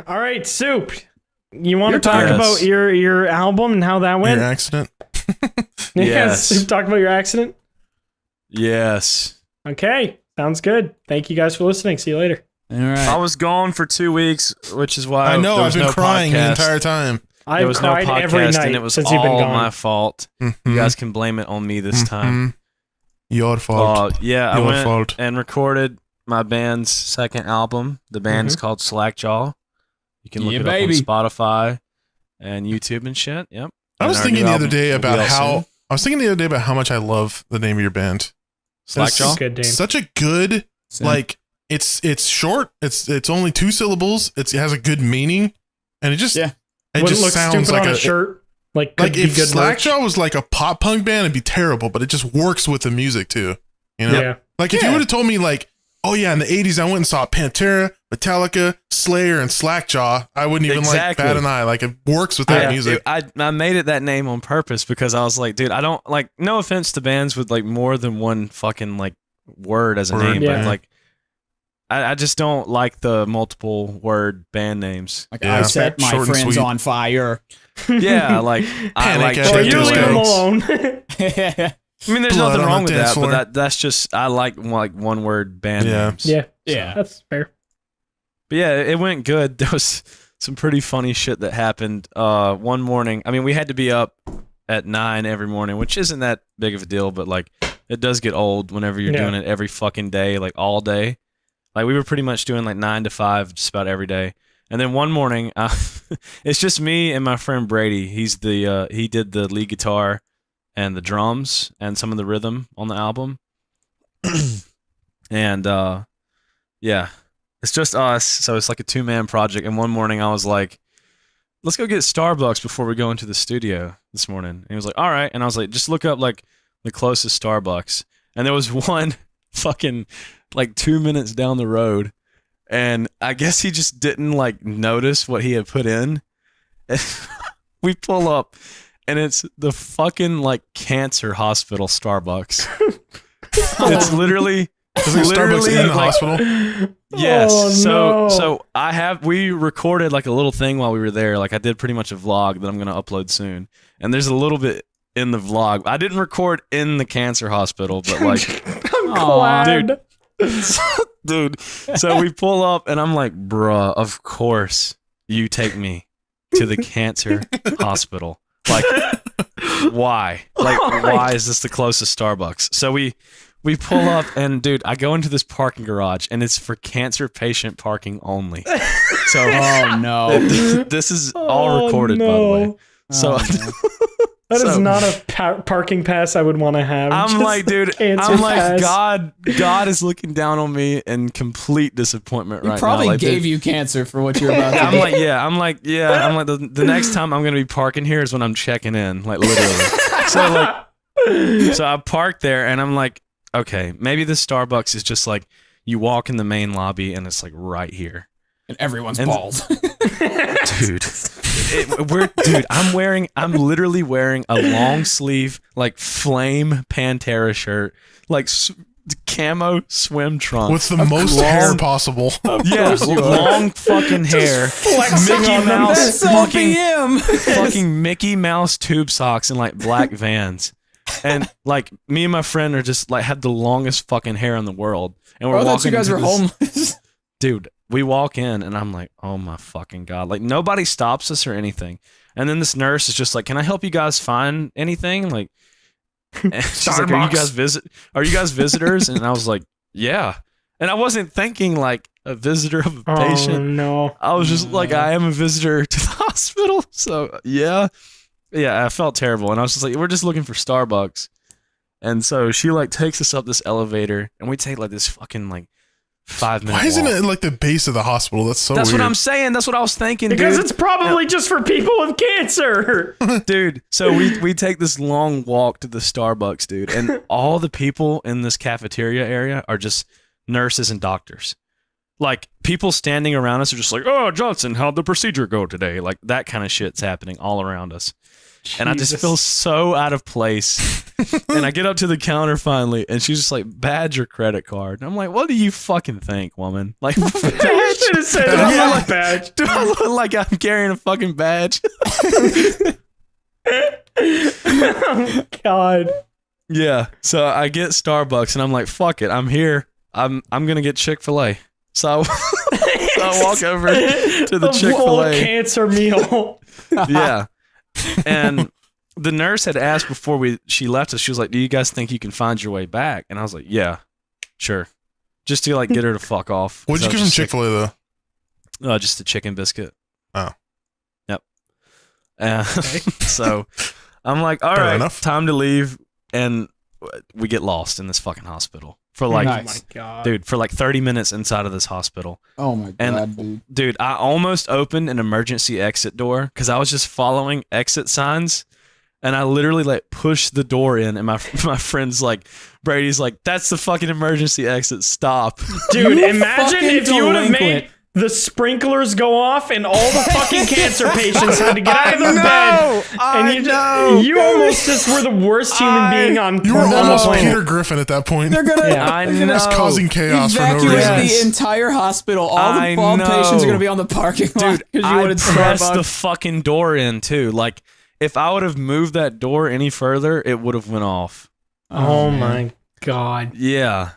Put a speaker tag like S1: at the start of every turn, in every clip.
S1: All right, Soup. You want to
S2: Your
S1: talk
S2: turn.
S1: about your album and how that went?
S3: Your accident.
S2: Yes.
S1: Soup, talk about your accident.
S2: Yes.
S1: Okay, sounds good. Thank you guys for listening. See you later.
S4: All right.
S2: I was gone for 2 weeks, which is why
S3: I know.
S2: there
S3: I've
S2: was
S3: been
S2: no
S3: crying the
S2: podcast.
S3: entire time.
S1: I've
S2: There was no
S1: cried every
S2: podcast,
S1: night
S2: and it was
S1: since you've been
S2: all
S1: gone.
S2: my fault. You guys can blame it on me this time.
S3: Your fault.
S2: Yeah, I
S3: Your
S2: went
S3: fault.
S2: and recorded my band's second album. The band is
S1: Mm-hmm.
S2: called Slackjaw. You can look
S4: Yeah,
S2: it
S4: baby.
S2: up on Spotify and YouTube and shit. Yep.
S3: I was
S2: And our
S3: thinking
S2: new
S3: the other
S2: album
S3: day
S2: will be
S3: about
S2: out
S3: how
S2: soon.
S3: I was thinking the other day about how much I love the name of your band.
S2: Slackjaw.
S1: Good name.
S3: Such a good
S4: Same.
S3: like. It's short. It's only 2 syllables. It has a good meaning, and it just
S4: Yeah.
S3: it
S1: Wouldn't
S3: just
S1: look
S3: sounds
S1: stupid
S3: like
S1: on a
S3: a
S1: shirt. Like, could
S3: like
S1: be
S3: if
S1: good merch.
S3: Slackjaw was like a pop punk band, it'd be terrible. But it just works with the music too. You know,
S1: Yeah.
S3: like if you
S4: Yeah.
S3: would have told me like, oh yeah, in the '80s I went and saw Pantera, Metallica, Slayer, and Slackjaw, I wouldn't even
S2: Exactly.
S3: like bat an eye. Like it works with that
S2: Yeah,
S3: music.
S2: I made it that name on purpose because I was like, dude, I don't like. No offense to bands with like more than one fucking like word as a
S3: Word,
S2: name,
S1: yeah.
S2: but like, I just don't like the multiple word band names.
S4: Like
S3: Yeah.
S4: I set my
S3: Short and
S4: friends
S3: sweet.
S4: on fire.
S2: Yeah, like I
S3: Panic
S2: like
S3: at
S1: Or
S3: the
S1: you
S3: disco.
S1: leave them
S3: Disco.
S1: alone.
S2: I mean, there's
S3: Blood
S2: nothing
S3: on
S2: wrong
S3: the
S2: with
S3: dance
S2: that,
S3: floor.
S2: but that's just I like one word band
S3: Yeah.
S2: names.
S1: yeah.
S4: Yeah.
S1: That's fair.
S2: But yeah, it went good. There was some pretty funny shit that happened. One morning, I mean, we had to be up at 9 every morning, which isn't that big of a deal, but like it does get old whenever you're
S1: Yeah.
S2: doing it every fucking day, like all day. Like we were pretty much doing like 9 to 5 just about every day. And then one morning, it's just me and my friend Brady. He's the he did the lead guitar and the drums and some of the rhythm on the album. And yeah, it's just us. So it's like a 2-man project. And one morning I was like, let's go get Starbucks before we go into the studio this morning. And he was like, all right. And I was like, just look up like the closest Starbucks. And there was one fucking like 2 minutes down the road. And I guess he just didn't like notice what he had put in. And we pull up and it's the fucking like cancer hospital Starbucks. It's literally
S3: There's like Starbucks in the
S2: like,
S3: hospital.
S2: Yes.
S1: Oh, no.
S2: So we recorded like a little thing while we were there. Like I did pretty much a vlog that I'm gonna upload soon. And there's a little bit in the vlog. I didn't record in the cancer hospital, but like
S1: I'm
S4: Aw,
S1: glad.
S2: dude. So we pull up and I'm like, bruh, of course you take me to the cancer hospital. Like why? Like why is this the closest Starbucks? So we pull up and dude, I go into this parking garage and it's for cancer patient parking only. So
S4: Oh no.
S2: this is all recorded by the
S1: no.
S2: way. So
S4: Oh, no.
S1: That is
S2: So-
S1: not a parking pass I would want to have.
S2: I'm
S1: Just
S2: like, dude,
S1: cancer
S2: I'm like,
S1: pass.
S2: God is looking down on me in complete disappointment
S4: He
S2: right
S4: probably
S2: now. Like,
S4: gave you cancer for what you're about to
S2: I'm
S4: do.
S2: like, the next time I'm gonna be parking here is when I'm checking in, like literally. So I parked there and I'm like, okay, maybe this Starbucks is just like you walk in the main lobby and it's like right here.
S4: And everyone's
S2: And-
S4: bald.
S2: Dude. I'm literally wearing a long sleeve, like flame Pantera shirt, like camo swim trunks.
S3: With the most hair possible.
S2: Yeah, long fucking hair.
S1: flexing
S2: Mickey
S1: on them.
S2: Mouse
S4: That's so
S2: fucking,
S4: BM.
S2: fucking Mickey Mouse tube socks and like black Vans. And like me and my friend are just like had the longest fucking hair in the world. And we're
S4: Oh, I thought
S2: walking
S4: you guys
S2: into
S4: were
S2: this-
S4: homeless.
S2: Dude, we walk in and I'm like, oh my fucking God. Like nobody stops us or anything. And then this nurse is just like, can I help you guys find anything? Like, and she's like, are you guys visitors? And I was like, yeah. And I wasn't thinking like a visitor of a
S1: Oh
S2: patient.
S1: no.
S2: I was just like, I am a visitor to the hospital. So yeah. Yeah, I felt terrible. And I was just like, we're just looking for Starbucks. And so she like takes us up this elevator and we take like this fucking like 5-minute
S3: Why isn't
S2: walk.
S3: it like the base of the hospital? That's so
S2: That's
S3: weird.
S2: what I'm saying. That's what I was thinking,
S1: Because
S2: dude.
S1: it's probably just for people with cancer.
S2: Dude, so we take this long walk to the Starbucks, dude, and all the people in this cafeteria area are just nurses and doctors. Like, people standing around us are just like, oh, Johnson, how'd the procedure go today? Like, that kind of shit's happening all around us. And I just
S1: Jesus.
S2: feel so out of place. And I get up to the counter finally, and she's just like, badge your credit card. And I'm like, what do you fucking think, woman? Like,
S1: You should have said
S3: Yeah.
S1: yeah. badge.
S2: do I look like I'm carrying a fucking badge?
S1: Oh, God.
S2: Yeah. So I get Starbucks, and I'm like, fuck it, I'm here. I'm gonna get Chick-fil-A. So I walk over to the
S1: whole
S2: Chick-fil-A.
S1: cancer meal.
S2: Yeah. And the nurse had asked before she left us, she was like, do you guys think you can find your way back? And I was like, yeah, sure. Just to like get her to fuck off.
S3: What'd you
S2: 'Cause I
S3: give
S2: was
S3: from
S2: just
S3: Chick-fil-A though?
S2: just a chicken biscuit.
S3: Oh.
S2: Yep. So I'm like, all
S3: Fair
S2: right,
S3: enough.
S2: time to leave. And we get lost in this fucking hospital for like,
S1: Oh my
S4: Nice.
S1: God.
S2: dude, for like 30 minutes inside of this hospital.
S4: Oh my
S2: And-
S4: god, dude.
S2: Dude, I almost opened an emergency exit door because I was just following exit signs, and I literally like pushed the door in, and my friend's like, Brady's like, that's the fucking emergency exit. Stop.
S1: Dude,
S4: You
S1: imagine
S4: fucking
S1: if you would have made
S4: delinquent.
S1: the sprinklers go off and all the fucking cancer patients had to get out of their bed. And you almost just were the worst human being on
S3: You were
S1: on the
S3: almost
S1: planet.
S3: Peter Griffin at that point.
S4: They're gonna
S1: Yeah.
S2: I
S4: they're gonna
S2: know.
S3: Just causing chaos for no
S4: evacuate
S3: reason.
S2: Yes.
S4: the entire hospital. All the
S2: I
S4: bald patients are
S2: know.
S4: gonna be on the parking lot
S2: Dude,
S4: because you
S2: I
S4: wanted
S2: pressed the
S4: Starbucks.
S2: fucking door in too. Like, if I would have moved that door any further, it would have went off.
S1: Oh
S4: man.
S1: my God.
S2: Yeah.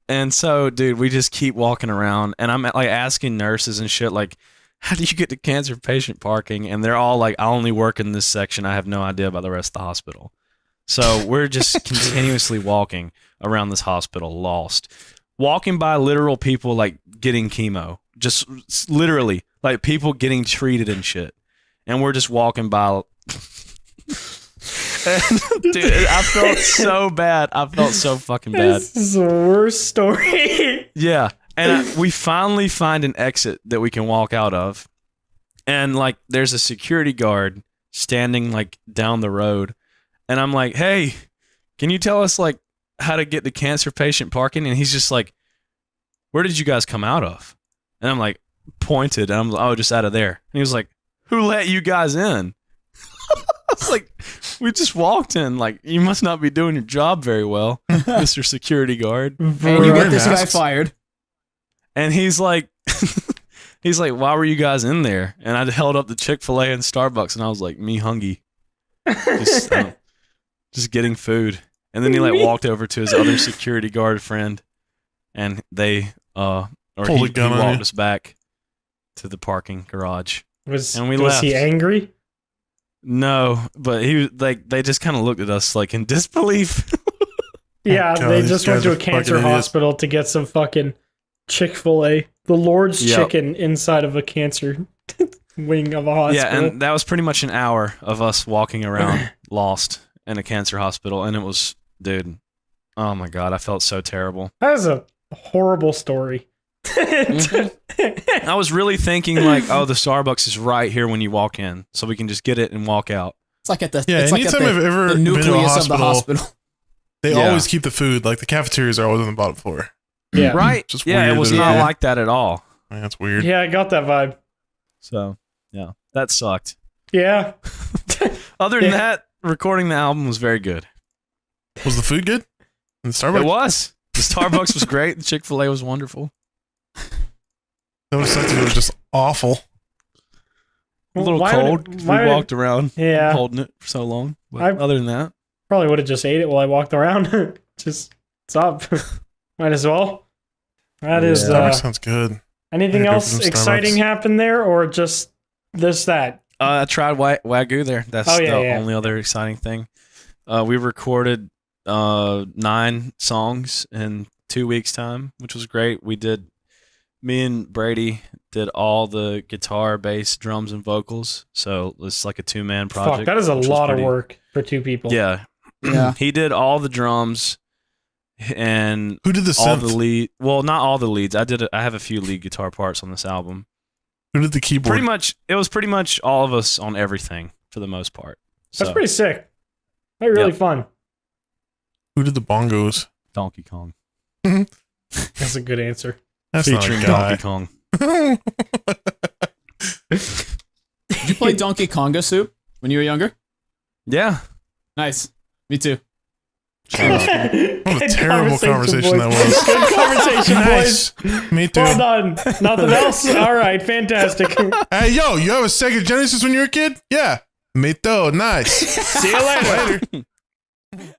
S2: And so, dude, we just keep walking around, and I'm like asking nurses and shit, like, how do you get to cancer patient parking? And they're all like, I only work in this section. I have no idea about the rest of the hospital. So we're just continuously walking around this hospital, lost. Walking by literal people like getting chemo. Just literally, like people getting treated and shit. And we're just walking by. And, dude, I felt so bad. I felt so fucking bad.
S1: This is the worst story.
S2: Yeah. And we finally find an exit that we can walk out of. And like there's a security guard standing like down the road. And I'm like, hey, can you tell us like how to get to cancer patient parking? And he's just like, where did you guys come out of? And I'm like, pointed. And I'm like, oh, just out of there. And he was like, who let you guys in? I was like, we just walked in. Like, you must not be doing your job very well, Mr. Security Guard.
S4: And you
S3: Wearing
S4: get this guy
S3: masks.
S4: fired.
S2: And he's like, why were you guys in there? And I held up the Chick-fil-A and Starbucks, and I was like, me hungry. Just getting food. And then he like walked over to his other security guard friend, and they
S3: Pulled a
S2: he
S3: gun on
S2: walked
S3: you.
S2: us back to the parking garage.
S1: Was,
S2: And we
S1: was he
S2: left.
S1: angry?
S2: No, but he was like they just kind of looked at us like in disbelief.
S1: Yeah,
S3: God,
S1: they
S3: these
S1: just went
S3: guys
S1: to
S3: are
S1: a cancer
S3: fucking idiots.
S1: hospital to get some fucking Chick-fil-A. The Lord's
S2: Yep.
S1: chicken inside of a cancer wing of a hospital.
S2: Yeah, and that was pretty much an hour of us walking around lost in a cancer hospital, and it was, dude, oh my god, I felt so terrible.
S1: That is a horrible story.
S2: I was really thinking like, oh, the Starbucks is right here when you walk in, so we can just get it and walk out.
S4: It's like at the
S3: Yeah,
S4: it's like at
S3: anytime I've
S4: the,
S3: ever
S4: the
S3: been to a
S4: nucleus of the
S3: hospital,
S4: hospital.
S3: they
S2: Yeah.
S3: always keep the food. Like the cafeterias are always on the bottom floor.
S1: Yeah.
S2: Right?
S3: Just
S2: Yeah,
S3: weird
S2: it was
S3: that-
S2: not
S4: Yeah.
S2: like that at all.
S3: Man, that's weird.
S1: Yeah, I got that vibe.
S2: So yeah, that sucked.
S1: Yeah.
S2: Other than
S1: Yeah.
S2: that, recording the album was very good.
S3: Was the food good? In the Starbucks?
S2: It was. The Starbucks was great. The Chick-fil-A was wonderful.
S3: That would suck if it was just awful.
S2: A little
S1: Why would it-
S2: cold 'cause
S1: why
S2: we
S1: would it-
S2: walked around
S1: Yeah.
S2: holding it for so long. But
S1: I-
S2: other than that,
S1: Probably would have just ate it while I walked around. Just stop. Might as well. That is.
S2: Yeah.
S3: Starbucks sounds good.
S1: Anything
S3: Gotta go for
S1: else
S3: some
S1: exciting
S3: Starbucks.
S1: happen there, or just this that?
S2: I tried Wagyu there. That's
S1: Oh, yeah,
S2: the
S1: yeah.
S2: only other exciting thing. We recorded 9 songs in 2 weeks' time, which was great. Me and Brady did all the guitar, bass, drums, and vocals. So it's like a 2-man project.
S1: Fuck, that is a
S2: which was
S1: lot of
S2: pretty-
S1: work for 2 people.
S2: Yeah.
S4: Yeah.
S2: He did all the drums and
S3: Who did the
S2: all
S3: synth?
S2: the lead. Well, not all the leads. I have a few lead guitar parts on this album.
S3: Who did the keyboard?
S2: Pretty much, it was pretty much all of us on everything for the most part.
S1: That's
S2: So,
S1: pretty sick. That'd be really
S2: Yep.
S1: fun.
S3: Who did the bongos?
S2: Donkey Kong.
S1: That's a good answer.
S3: That's
S2: Featuring
S3: not a
S2: Donkey Kong.
S3: guy.
S4: Did you play Donkey Konga Soup when you were younger?
S2: Yeah.
S4: Nice. Me too.
S3: What a
S1: Good
S3: terrible conversation that
S1: boys.
S3: was.
S1: Good conversation, boys.
S3: Nice. Me too.
S1: Well done. Nothing else? All right, fantastic.
S3: Hey, yo, you have a Sega Genesis when you were a kid? Yeah. Me too. Nice.
S1: See you later.
S3: Later.